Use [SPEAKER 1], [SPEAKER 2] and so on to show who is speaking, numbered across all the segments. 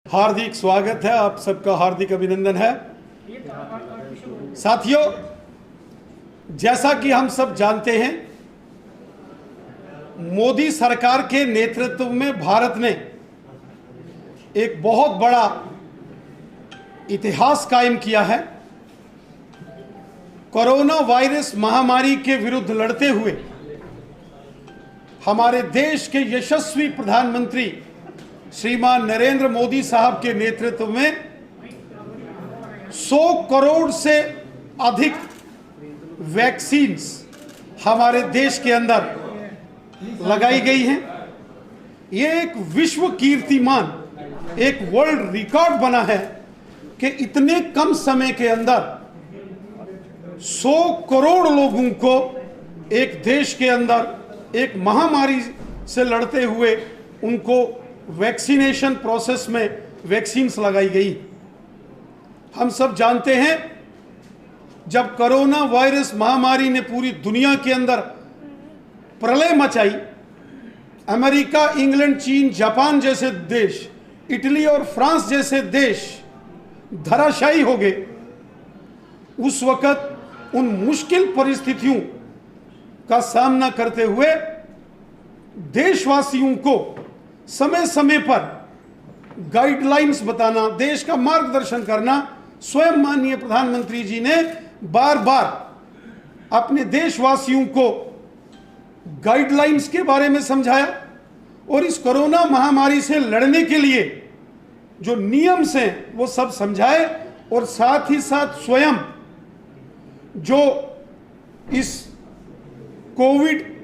[SPEAKER 1] हार्दिक स्वागत है, आप सबका हार्दिक अभिनंदन है। साथियों, जैसा कि हम सब जानते हैं, मोदी सरकार के नेतृत्व में भारत ने एक बहुत बड़ा इतिहास कायम किया है। कोरोना वायरस महामारी के विरुद्ध लड़ते हुए हमारे देश के यशस्वी प्रधानमंत्री श्रीमान नरेंद्र मोदी साहब के नेतृत्व में 100 करोड़ से अधिक वैक्सीन्स हमारे देश के अंदर लगाई गई हैं। ये एक विश्व कीर्तिमान, एक वर्ल्ड रिकॉर्ड बना है कि इतने कम समय के अंदर 100 करोड़ लोगों को एक देश के अंदर एक महामारी से लड़ते हुए उनको वैक्सीनेशन प्रोसेस में वैक्सीन्स लगाई गई। हम सब जानते हैं, जब कोरोना वायरस महामारी ने पूरी दुनिया के अंदर प्रलय मचाई, अमेरिका, इंग्लैंड, चीन, जापान जैसे देश, इटली और फ्रांस जैसे देश धराशायी हो गए। उस वक्त उन मुश्किल परिस्थितियों का सामना करते हुए देशवासियों को समय समय पर गाइडलाइंस बताना, देश का मार्गदर्शन करना, स्वयं माननीय प्रधानमंत्री जी ने बार बार अपने देशवासियों को गाइडलाइंस के बारे में समझाया और इस कोरोना महामारी से लड़ने के लिए जो नियम हैं वो सब समझाए और साथ ही साथ स्वयं जो इस कोविड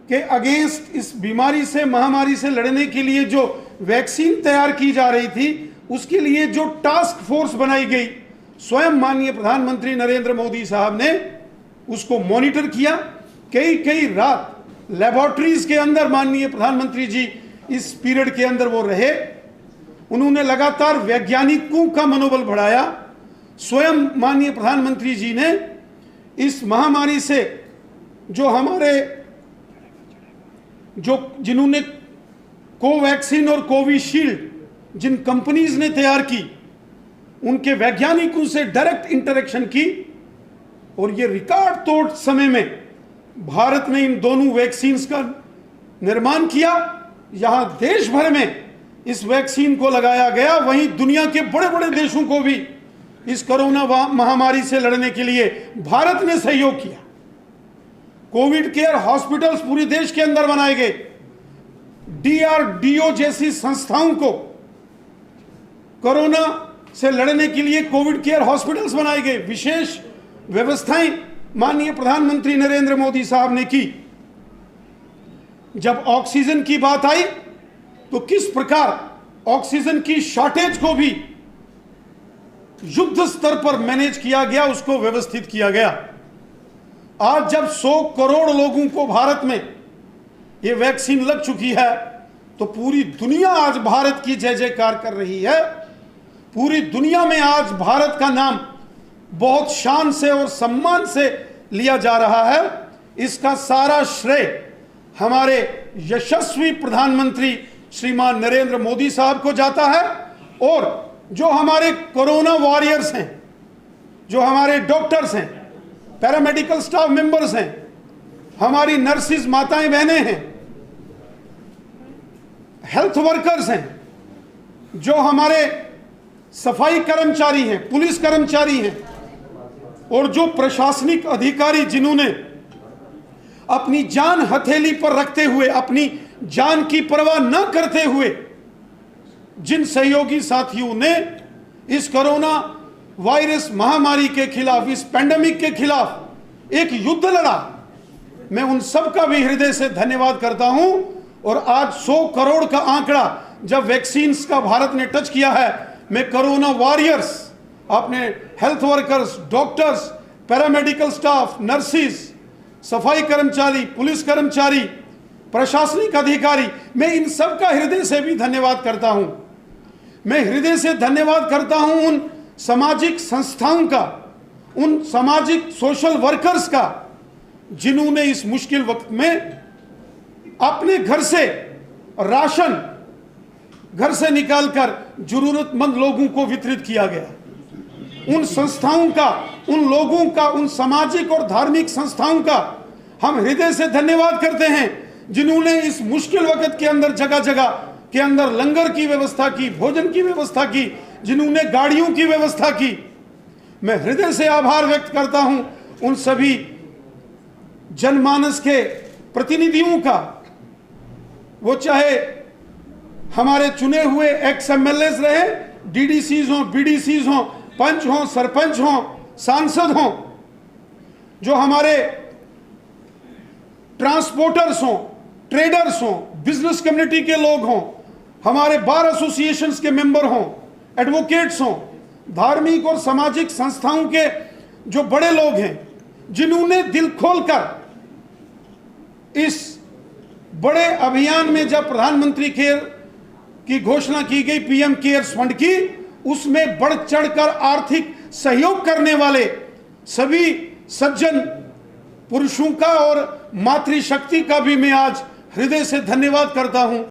[SPEAKER 1] के अगेंस्ट, इस बीमारी से, महामारी से लड़ने के लिए जो वैक्सीन तैयार की जा रही थी, उसके लिए जो टास्क फोर्स बनाई गई, स्वयं माननीय प्रधानमंत्री नरेंद्र मोदी साहब ने उसको मॉनिटर किया। कई रात लेबोरेटरीज के अंदर माननीय प्रधानमंत्री जी इस पीरियड के अंदर वो रहे। उन्होंने लगातार वैज्ञानिकों का मनोबल बढ़ाया। स्वयं माननीय प्रधानमंत्री जी ने इस महामारी से जो हमारे जिन्होंने कोवैक्सीन और कोविशील्ड जिन कंपनीज ने तैयार की, उनके वैज्ञानिकों से डायरेक्ट इंटरेक्शन की और ये रिकॉर्ड तोड़ समय में भारत ने इन दोनों वैक्सीन्स का निर्माण किया। यहां देश भर में इस वैक्सीन को लगाया गया, वहीं दुनिया के बड़े बड़े देशों को भी इस कोरोना महामारी से लड़ने के लिए भारत ने सहयोग किया। कोविड केयर हॉस्पिटल्स पूरे देश के अंदर बनाए गए। DRDO जैसी संस्थाओं को कोरोना से लड़ने के लिए कोविड केयर हॉस्पिटल्स बनाए गए। विशेष व्यवस्थाएं माननीय प्रधानमंत्री नरेंद्र मोदी साहब ने की। जब ऑक्सीजन की बात आई तो किस प्रकार ऑक्सीजन की शॉर्टेज को भी युद्ध स्तर पर मैनेज किया गया, उसको व्यवस्थित किया गया। आज जब 100 करोड़ लोगों को भारत में ये वैक्सीन लग चुकी है तो पूरी दुनिया आज भारत की जय जयकार कर रही है। पूरी दुनिया में आज भारत का नाम बहुत शान से और सम्मान से लिया जा रहा है। इसका सारा श्रेय हमारे यशस्वी प्रधानमंत्री श्रीमान नरेंद्र मोदी साहब को जाता है और जो हमारे कोरोना वॉरियर्स हैं, जो हमारे डॉक्टर्स हैं, पैरामेडिकल स्टाफ मेंबर्स हैं, हमारी नर्सिस माताएं बहनें हैं, हेल्थ वर्कर्स हैं, जो हमारे सफाई कर्मचारी हैं, पुलिस कर्मचारी हैं और जो प्रशासनिक अधिकारी जिन्होंने अपनी जान हथेली पर रखते हुए, अपनी जान की परवाह न करते हुए, जिन सहयोगी साथियों ने इस कोरोना वायरस महामारी के खिलाफ, इस पैंडेमिक के खिलाफ एक युद्ध लड़ा, मैं उन सब का भी हृदय से धन्यवाद करता हूं। और आज 100 करोड़ का आंकड़ा जब वैक्सीन्स का भारत ने टच किया है, मैं कोरोना वॉरियर्स, अपने health workers, doctors, paramedical staff, nurses, सफाई कर्मचारी, पुलिस कर्मचारी, प्रशासनिक अधिकारी, मैं इन सब का हृदय से भी धन्यवाद करता हूं। मैं हृदय से धन्यवाद करता हूं उन सामाजिक संस्थाओं का, उन सामाजिक सोशल वर्कर्स का, जिन्होंने इस मुश्किल वक्त में अपने घर से राशन घर से निकालकर जरूरतमंद लोगों को वितरित किया गया। उन संस्थाओं का, उन लोगों का, उन सामाजिक और धार्मिक संस्थाओं का हम हृदय से धन्यवाद करते हैं जिन्होंने इस मुश्किल वक्त के अंदर जगह जगह के अंदर लंगर की व्यवस्था की, भोजन की व्यवस्था की, जिन्होंने गाड़ियों की व्यवस्था की। मैं हृदय से आभार व्यक्त करता हूं उन सभी जनमानस के प्रतिनिधियों का, वो चाहे हमारे चुने हुए एक्स एमएलएस रहे, डीडीसीज हों, बीडीसीज हों, पंच हों, सरपंच हों, सांसद हों, जो हमारे ट्रांसपोर्टर्स हों, ट्रेडर्स हों, बिजनेस कम्युनिटी के लोग हों, हमारे बार एसोसिएशंस के मेंबर हों, एडवोकेट्स हों, धार्मिक और सामाजिक संस्थाओं के जो बड़े लोग हैं, जिन्होंने दिल खोलकर इस बड़े अभियान में, जब प्रधानमंत्री केयर की घोषणा की गई, पीएम केयर्स फंड की, उसमें बढ़ चढ़कर आर्थिक सहयोग करने वाले सभी सज्जन पुरुषों का और मातृशक्ति का भी मैं आज हृदय से धन्यवाद करता हूं।